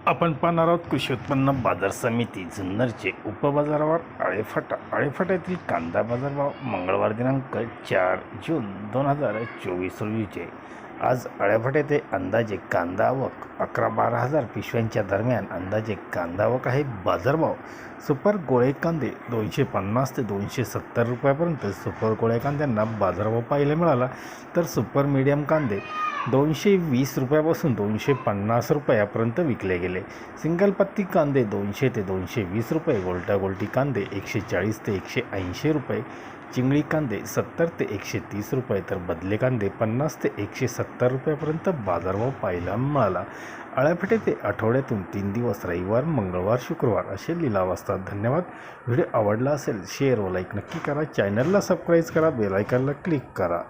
आपण पाहणार आहोत कृषी उत्पन्न बाजार समिती जुन्नरचे उपबाजारावर आळेफाटा येथील कांदा बाजारभाव मंगळवार दिनांक 4 जून 2024 रोजीचे। आज आळेफाटा येथे अंदाजे कांदा आवक 11-12 हजार पिशव्यांच्या दरम्यान अंदाजे कांदा आवक आहे। बाजारभाव सुपर गोळे कांदे 250 ते 270 रुपयापर्यंत सुपर गोळे कांद्यांना बाजारभाव पाहायला मिळाला, तर सुपर मीडियम कांदे 220 रुपयापासून 250 रुपयापर्यंत विकले गेले। सिंगल पत्ती कांदे 200 ते 220 रुपये, गोल्टा कांदे 140 ते 180 रुपये, चिंगळी कांदे 70 ते 130 रुपये, तर बदले कांदे 50 ते 170 रुपयापर्यंत बाजारभाव पाहायला मिळाला। आळेफाटा येथे आठवड्यातून 3 दिवस रविवार, मंगळवार, शुक्रवार असे लिलाव असतात। धन्यवाद। व्हिडिओ आवडला असेल शेअर व लाईक नक्की करा। चॅनलला सबस्क्राईब करा, बेल आयकॉनला क्लिक करा।